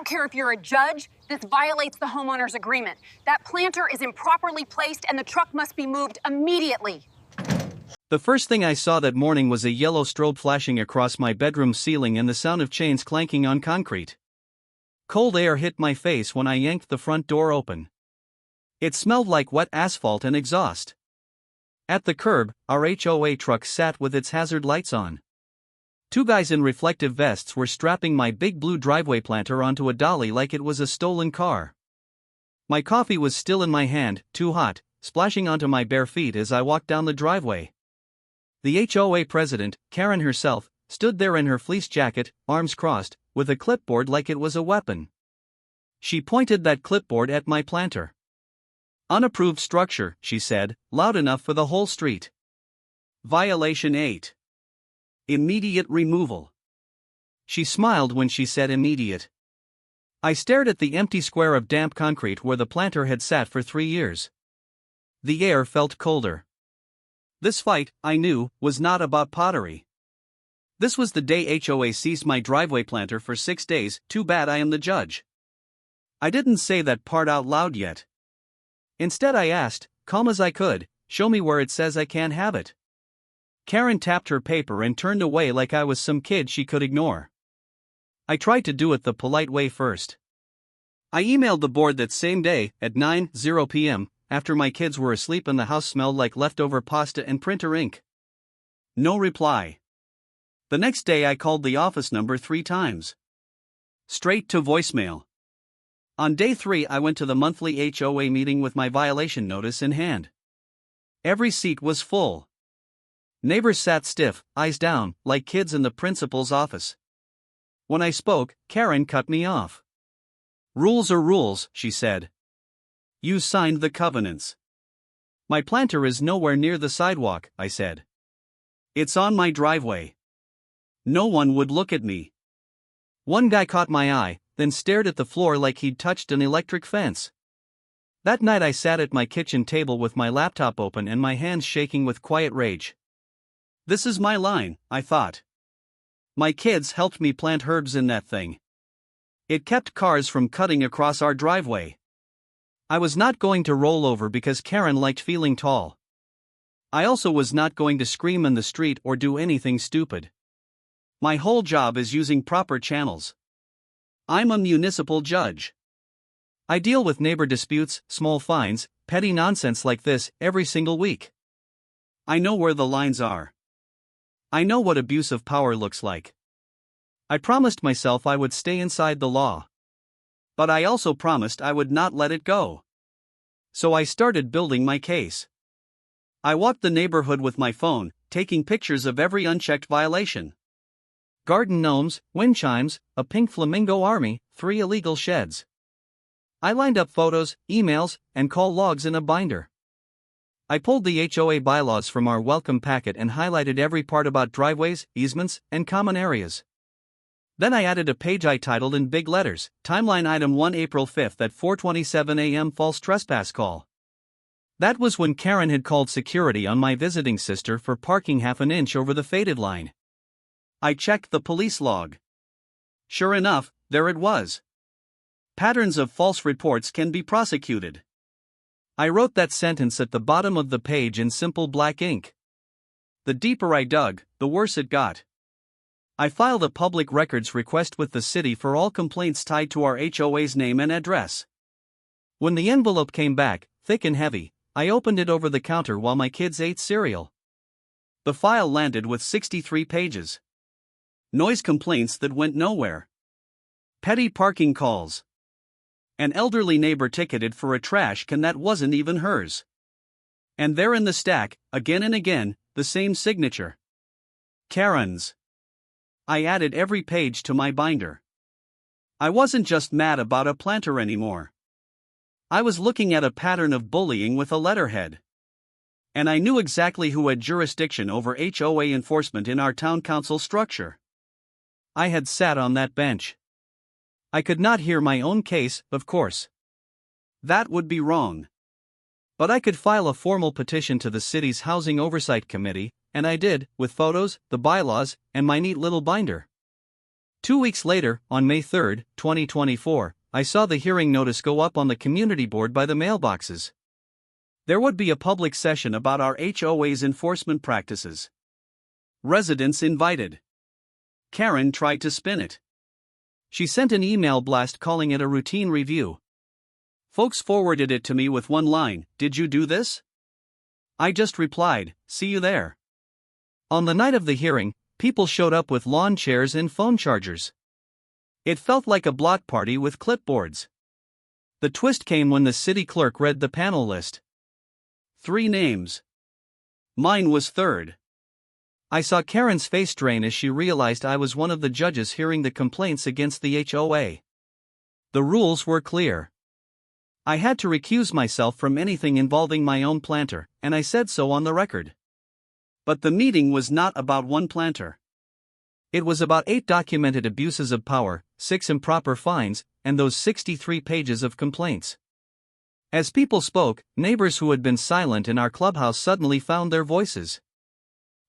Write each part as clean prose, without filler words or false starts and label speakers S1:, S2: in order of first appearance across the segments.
S1: don't care if you're a judge, this violates the homeowner's agreement. That planter is improperly placed and the truck must be moved immediately.
S2: The first thing I saw that morning was a yellow strobe flashing across my bedroom ceiling and the sound of chains clanking on concrete. Cold air hit my face when I yanked the front door open. It smelled like wet asphalt and exhaust. At the curb, our HOA truck sat with its hazard lights on. Two guys in reflective vests were strapping my big blue driveway planter onto a dolly like it was a stolen car. My coffee was still in my hand, too hot, splashing onto my bare feet as I walked down the driveway. The HOA president, Karen herself, stood there in her fleece jacket, arms crossed, with a clipboard like it was a weapon. She pointed that clipboard at my planter. "Unapproved structure," she said, loud enough for the whole street. "Violation 8. Immediate removal." She smiled when she said immediate. I stared at the empty square of damp concrete where the planter had sat for 3 years. The air felt colder. This fight, I knew, was not about pottery. This was the day HOA seized my driveway planter for 6 days. Too bad I am the judge. I didn't say that part out loud yet. Instead I asked, calm as I could, "Show me where it says I can't have it." Karen tapped her paper and turned away like I was some kid she could ignore. I tried to do it the polite way first. I emailed the board that same day, at 9:00 p.m., after my kids were asleep and the house smelled like leftover pasta and printer ink. No reply. The next day I called the office number 3 times. Straight to voicemail. On day 3 I went to the monthly HOA meeting with my violation notice in hand. Every seat was full. Neighbors sat stiff, eyes down, like kids in the principal's office. When I spoke, Karen cut me off. "Rules are rules," she said. "You signed the covenants." "My planter is nowhere near the sidewalk," I said. "It's on my driveway." No one would look at me. One guy caught my eye, then stared at the floor like he'd touched an electric fence. That night I sat at my kitchen table with my laptop open and my hands shaking with quiet rage. This is my line, I thought. My kids helped me plant herbs in that thing. It kept cars from cutting across our driveway. I was not going to roll over because Karen liked feeling tall. I also was not going to scream in the street or do anything stupid. My whole job is using proper channels. I'm a municipal judge. I deal with neighbor disputes, small fines, petty nonsense like this every single week. I know where the lines are. I know what abuse of power looks like. I promised myself I would stay inside the law. But I also promised I would not let it go. So I started building my case. I walked the neighborhood with my phone, taking pictures of every unchecked violation. Garden gnomes, wind chimes, a pink flamingo army, 3 illegal sheds. I lined up photos, emails, and call logs in a binder. I pulled the HOA bylaws from our welcome packet and highlighted every part about driveways, easements, and common areas. Then I added a page I titled in big letters, Timeline Item 1 April 5th at 4:27 a.m. False trespass call. That was when Karen had called security on my visiting sister for parking half an inch over the faded line. I checked the police log. Sure enough, there it was. Patterns of false reports can be prosecuted. I wrote that sentence at the bottom of the page in simple black ink. The deeper I dug, the worse it got. I filed a public records request with the city for all complaints tied to our HOA's name and address. When the envelope came back, thick and heavy, I opened it over the counter while my kids ate cereal. The file landed with 63 pages. Noise complaints that went nowhere. Petty parking calls. An elderly neighbor ticketed for a trash can that wasn't even hers. And there in the stack, again and again, the same signature. Karen's. I added every page to my binder. I wasn't just mad about a planter anymore. I was looking at a pattern of bullying with a letterhead. And I knew exactly who had jurisdiction over HOA enforcement in our town council structure. I had sat on that bench. I could not hear my own case, of course. That would be wrong. But I could file a formal petition to the city's Housing Oversight Committee, and I did, with photos, the bylaws, and my neat little binder. 2 weeks later, on May 3, 2024, I saw the hearing notice go up on the community board by the mailboxes. There would be a public session about our HOA's enforcement practices. Residents invited. Karen tried to spin it. She sent an email blast calling it a routine review. Folks forwarded it to me with one line, "Did you do this?" I just replied, "See you there." On the night of the hearing, people showed up with lawn chairs and phone chargers. It felt like a block party with clipboards. The twist came when the city clerk read the panel list. 3 names. Mine was third. I saw Karen's face drain as she realized I was one of the judges hearing the complaints against the HOA. The rules were clear. I had to recuse myself from anything involving my own planter, and I said so on the record. But the meeting was not about one planter. It was about 8 documented abuses of power, 6 improper fines, and those 63 pages of complaints. As people spoke, neighbors who had been silent in our clubhouse suddenly found their voices.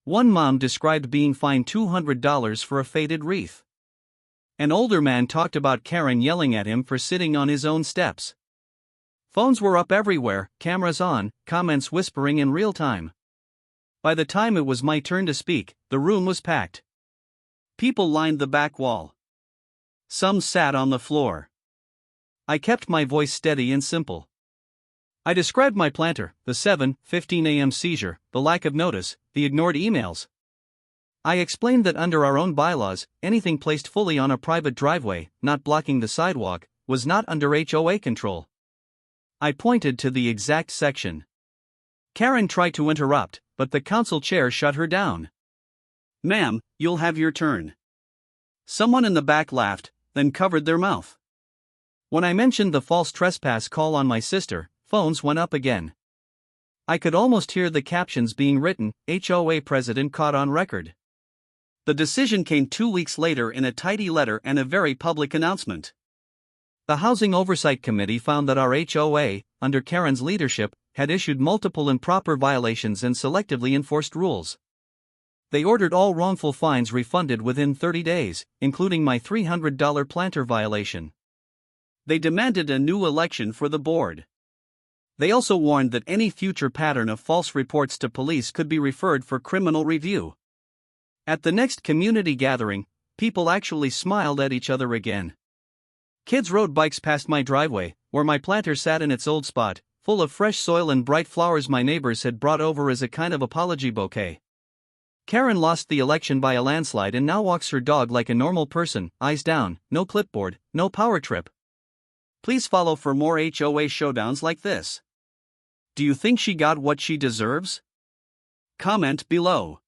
S2: One mom described being fined $200 for a faded wreath. An older man talked about Karen yelling at him for sitting on his own steps. Phones were up everywhere, cameras on, comments whispering in real time. By the time it was my turn to speak, the room was packed. People lined the back wall. Some sat on the floor. I kept my voice steady and simple. I described my planter, the 7:15 a.m. seizure, the lack of notice, the ignored emails. I explained that under our own bylaws, anything placed fully on a private driveway, not blocking the sidewalk, was not under HOA control. I pointed to the exact section. Karen tried to interrupt, but the council chair shut her down. "Ma'am, you'll have your turn." Someone in the back laughed, then covered their mouth. When I mentioned the false trespass call on my sister, phones went up again. I could almost hear the captions being written, "HOA president caught on record." The decision came 2 weeks later in a tidy letter and a very public announcement. The Housing Oversight Committee found that our HOA, under Karen's leadership, had issued multiple improper violations and selectively enforced rules. They ordered all wrongful fines refunded within 30 days, including my $300 planter violation. They demanded a new election for the board. They also warned that any future pattern of false reports to police could be referred for criminal review. At the next community gathering, people actually smiled at each other again. Kids rode bikes past my driveway, where my planter sat in its old spot, full of fresh soil and bright flowers my neighbors had brought over as a kind of apology bouquet. Karen lost the election by a landslide and now walks her dog like a normal person, eyes down, no clipboard, no power trip. Please follow for more HOA showdowns like this. Do you think she got what she deserves? Comment below.